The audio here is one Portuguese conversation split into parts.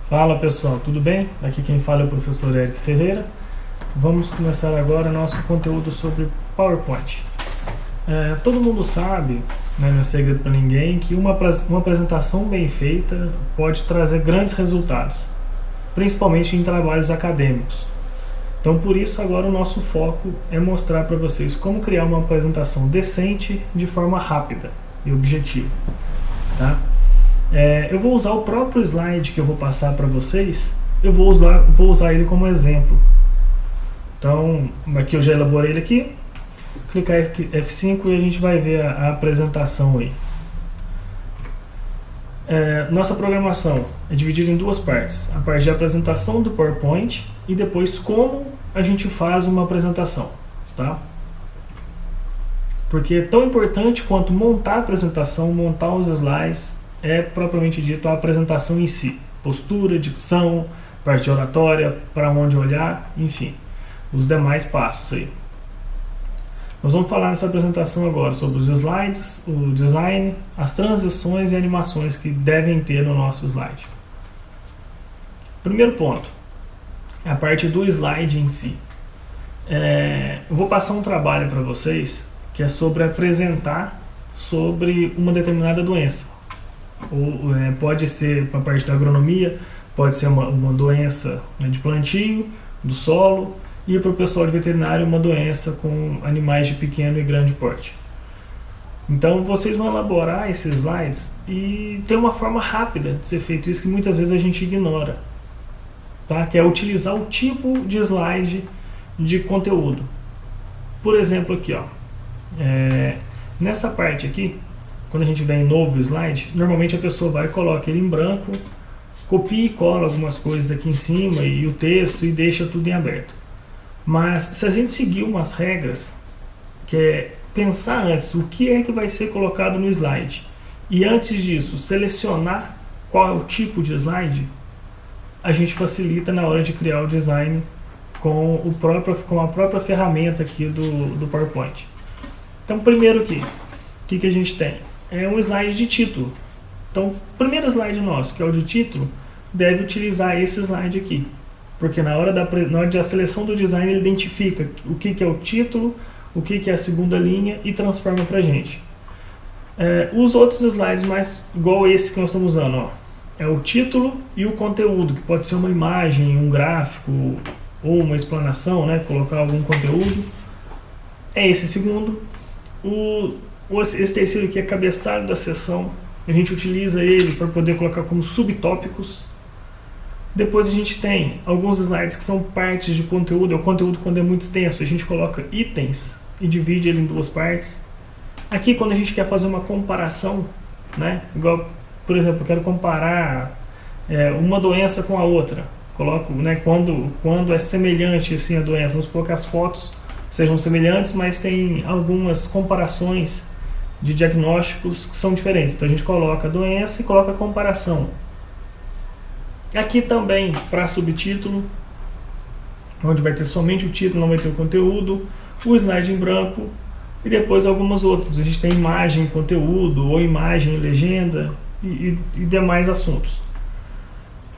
Fala pessoal, tudo bem? Aqui quem fala é o professor Eric Ferreira. Vamos começar agora nosso conteúdo sobre PowerPoint. Todo mundo sabe, né, não é segredo para ninguém, que uma apresentação bem feita pode trazer grandes resultados, principalmente em trabalhos acadêmicos. Então por isso agora o nosso foco é mostrar para vocês como criar uma apresentação decente de forma rápida e objetiva. Tá? Eu vou usar o próprio slide que eu vou passar para vocês, eu vou usar ele como exemplo. Então, aqui eu já elaborei ele aqui, clicar F5 e a gente vai ver a apresentação aí. Nossa programação é dividida em duas partes, a parte de apresentação do PowerPoint e depois como a gente faz uma apresentação, tá? Porque é tão importante quanto montar a apresentação, montar os slides, é propriamente dito a apresentação em si. Postura, dicção, parte oratória, para onde olhar, enfim, os demais passos aí. Nós vamos falar nessa apresentação agora sobre os slides, o design, as transições e animações que devem ter no nosso slide. Primeiro ponto, é a parte do slide em si. Eu vou passar um trabalho para vocês que é sobre apresentar sobre uma determinada doença. Pode ser para a parte da agronomia, pode ser uma doença, né, de plantio, do solo, e para o pessoal de veterinário uma doença com animais de pequeno e grande porte. Então vocês vão elaborar esses slides e tem uma forma rápida de ser feito isso que muitas vezes a gente ignora, tá? Que é utilizar o tipo de slide de conteúdo. Por exemplo aqui, ó, nessa parte aqui, quando a gente vem em novo slide, normalmente a pessoa vai e coloca ele em branco, copia e cola algumas coisas aqui em cima e o texto e deixa tudo em aberto. Mas se a gente seguir umas regras, que é pensar antes o que é que vai ser colocado no slide e antes disso selecionar qual é o tipo de slide, a gente facilita na hora de criar o design com a própria ferramenta aqui do PowerPoint. Então primeiro aqui, o que a gente tem? É um slide de título. Então, o primeiro slide nosso, que é o de título, deve utilizar esse slide aqui. Porque na hora da seleção do design, ele identifica o que é o título, o que é a segunda linha e transforma para a gente. Os outros slides, mais igual esse que nós estamos usando, ó, é o título e o conteúdo, que pode ser uma imagem, um gráfico ou uma explanação, né, colocar algum conteúdo. É esse segundo. Esse terceiro aqui é cabeçalho da seção, a gente utiliza ele para poder colocar como subtópicos. Depois a gente tem alguns slides que são partes de conteúdo, é o conteúdo quando é muito extenso, a gente coloca itens e divide ele em duas partes. Aqui quando a gente quer fazer uma comparação, né, igual, por exemplo, eu quero comparar uma doença com a outra, coloco, né, quando é semelhante assim a doença, vamos supor que as fotos sejam semelhantes, mas tem algumas comparações de diagnósticos que são diferentes. Então a gente coloca a doença e coloca a comparação. Aqui também para subtítulo, onde vai ter somente o título, não vai ter o conteúdo, o slide em branco e depois algumas outras. A gente tem imagem, conteúdo, ou imagem, legenda e demais assuntos.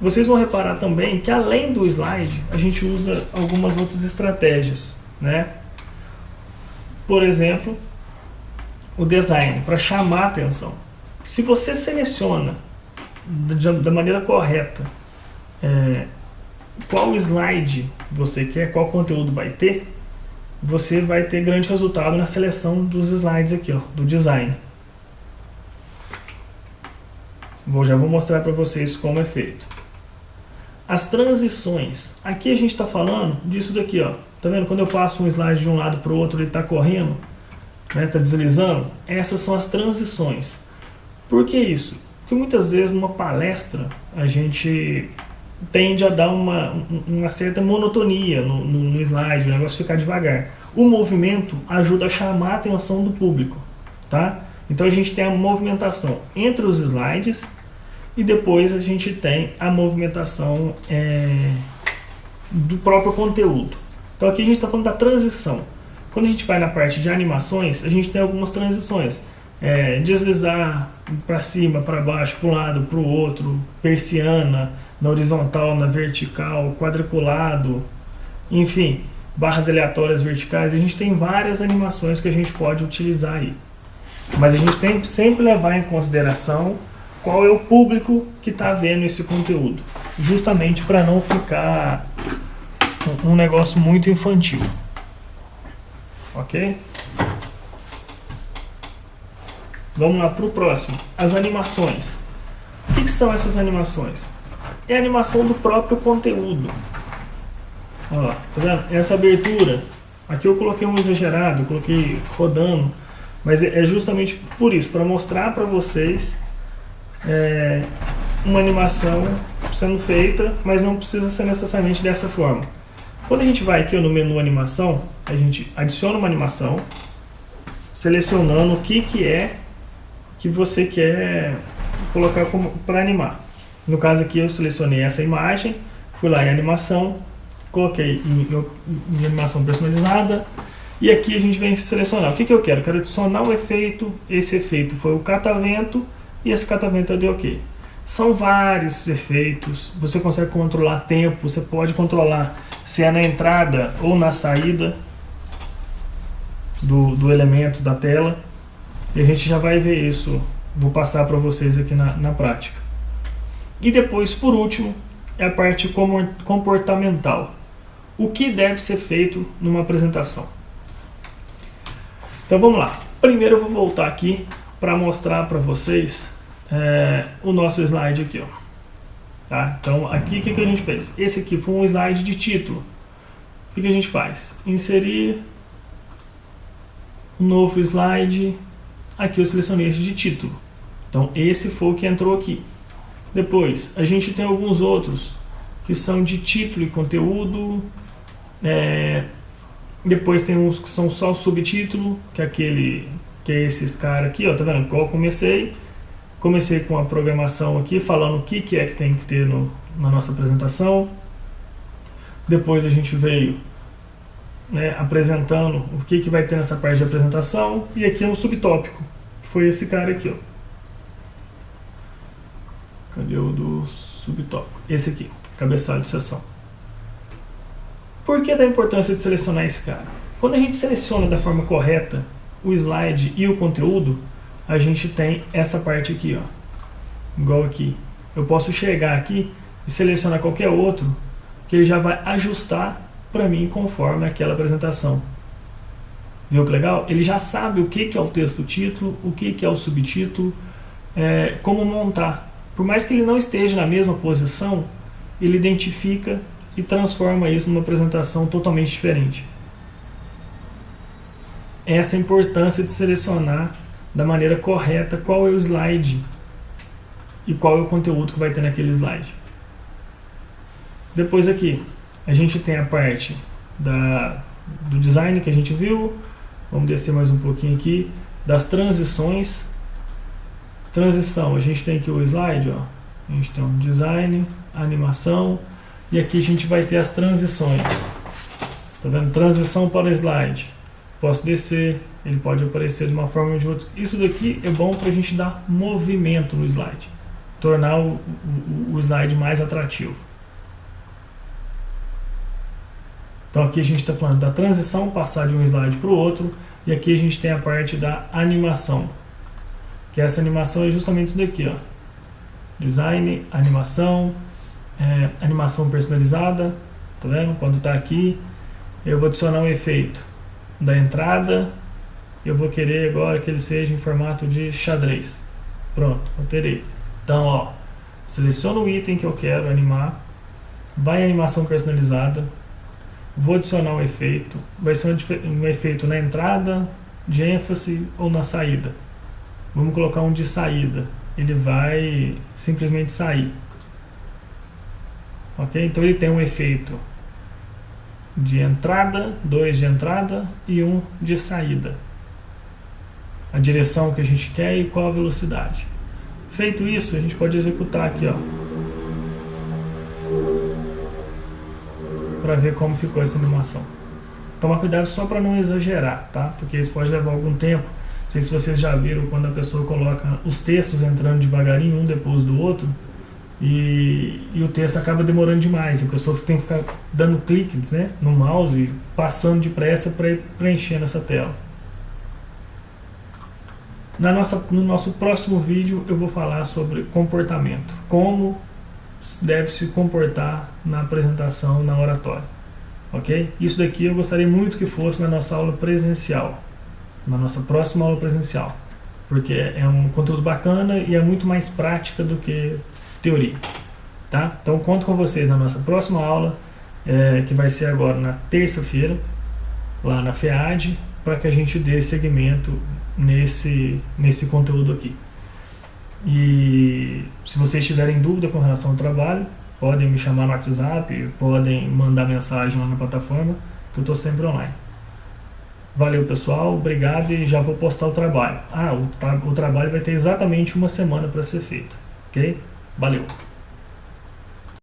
Vocês vão reparar também que além do slide, a gente usa algumas outras estratégias, né? Por exemplo, o design, para chamar a atenção. Se você seleciona da maneira correta qual slide você quer, qual conteúdo vai ter, você vai ter grande resultado na seleção dos slides aqui, ó, do design. Já vou mostrar para vocês como é feito. As transições. Aqui a gente está falando disso daqui, ó. Tá vendo? Quando eu passo um slide de um lado para o outro, ele está correndo, né, tá deslizando. Essas são as transições. Por que isso? Porque muitas vezes numa palestra a gente tende a dar uma certa monotonia no slide, o negócio ficar devagar. O movimento ajuda a chamar a atenção do público, tá? Então a gente tem a movimentação entre os slides e depois a gente tem a movimentação do próprio conteúdo. Então aqui a gente está falando da transição. Quando a gente vai na parte de animações, a gente tem algumas transições. Deslizar para cima, para baixo, para um lado, para o outro, persiana, na horizontal, na vertical, quadriculado, enfim, barras aleatórias verticais. A gente tem várias animações que a gente pode utilizar aí. Mas a gente tem que sempre levar em consideração qual é o público que está vendo esse conteúdo, justamente para não ficar um negócio muito infantil. Ok? Vamos lá para o próximo. As animações. O que são essas animações? É a animação do próprio conteúdo. Olha lá, tá vendo? Essa abertura, aqui eu coloquei um exagerado, eu coloquei rodando, mas é justamente por isso, para mostrar para vocês uma animação sendo feita, mas não precisa ser necessariamente dessa forma. Quando a gente vai aqui no menu animação, a gente adiciona uma animação, selecionando o que é que você quer colocar para animar. No caso aqui eu selecionei essa imagem, fui lá em animação, coloquei em animação personalizada, e aqui a gente vem selecionar o que eu quero. Quero adicionar um efeito, esse efeito foi o catavento, e esse catavento eu dei OK. São vários efeitos, você consegue controlar tempo, você pode controlar se é na entrada ou na saída do elemento da tela, e a gente já vai ver isso, vou passar para vocês aqui na prática. E depois, por último, é a parte comportamental. O que deve ser feito numa apresentação? Então vamos lá. Primeiro eu vou voltar aqui para mostrar para vocês o nosso slide aqui, ó. Tá? Então aqui o que a gente fez? Esse aqui foi um slide de título. O que a gente faz? Inserir um novo slide. Aqui eu selecionei esse de título. Então esse foi o que entrou aqui. Depois a gente tem alguns outros que são de título e conteúdo. Depois tem uns que são só subtítulo, que é esses caras aqui, ó, tá vendo? Eu comecei com a programação aqui, falando o que é que tem que ter na nossa apresentação. Depois a gente veio apresentando o que vai ter nessa parte de apresentação, e aqui é um subtópico, que foi esse cara aqui, ó. Cadê o do subtópico? Esse aqui, cabeçalho de sessão. Por que da importância de selecionar esse cara? Quando a gente seleciona da forma correta o slide e o conteúdo, a gente tem essa parte aqui, ó. Igual aqui. Eu posso chegar aqui e selecionar qualquer outro, que ele já vai ajustar para mim conforme aquela apresentação. Viu que legal? Ele já sabe o que é o texto título, o que é o subtítulo, como montar. Por mais que ele não esteja na mesma posição, ele identifica e transforma isso numa apresentação totalmente diferente. Essa é a importância de selecionar da maneira correta qual é o slide e qual é o conteúdo que vai ter naquele slide. Depois aqui a gente tem a parte do design que a gente viu. Vamos descer mais um pouquinho aqui. Das transições. Transição, a gente tem aqui o slide, ó. A gente tem um design, animação, e aqui a gente vai ter as transições. Tá vendo? Transição para slide. Posso descer, ele pode aparecer de uma forma ou de outra. Isso daqui é bom para a gente dar movimento no slide, tornar o slide mais atrativo. Então aqui a gente está falando da transição, passar de um slide para o outro, e aqui a gente tem a parte da animação, que essa animação é justamente isso daqui, ó. Design, animação, animação personalizada, tá vendo? Quando está aqui, eu vou adicionar um efeito da entrada, eu vou querer agora que ele seja em formato de xadrez. Pronto, alterei. Então, ó, seleciono o item que eu quero animar, vai em animação personalizada, vou adicionar um efeito, vai ser um efeito na entrada, de ênfase ou na saída. Vamos colocar um de saída, ele vai simplesmente sair. Ok? Então ele tem um efeito de entrada, 2 de entrada e 1 de saída. A direção que a gente quer e qual a velocidade. Feito isso, a gente pode executar aqui, ó, para ver como ficou essa animação. Tomar cuidado só para não exagerar, tá? Porque isso pode levar algum tempo. Não sei se vocês já viram quando a pessoa coloca os textos entrando devagarinho um depois do outro. e o texto acaba demorando demais. A pessoa tem que ficar dando cliques, né, no mouse, passando depressa para ir preenchendo essa tela. No nosso próximo vídeo eu vou falar sobre comportamento, como deve se comportar na apresentação, na oratória, ok? Isso daqui eu gostaria muito que fosse na nossa aula presencial, na nossa próxima aula presencial, porque é um conteúdo bacana e é muito mais prática do que teoria, tá? Então conto com vocês na nossa próxima aula, que vai ser agora na terça-feira, lá na FEAD, para que a gente dê seguimento nesse conteúdo aqui. E se vocês tiverem dúvida com relação ao trabalho, podem me chamar no WhatsApp, podem mandar mensagem lá na plataforma, que eu estou sempre online. Valeu, pessoal, obrigado, e já vou postar o trabalho. O trabalho vai ter exatamente uma semana para ser feito, ok? Valeu!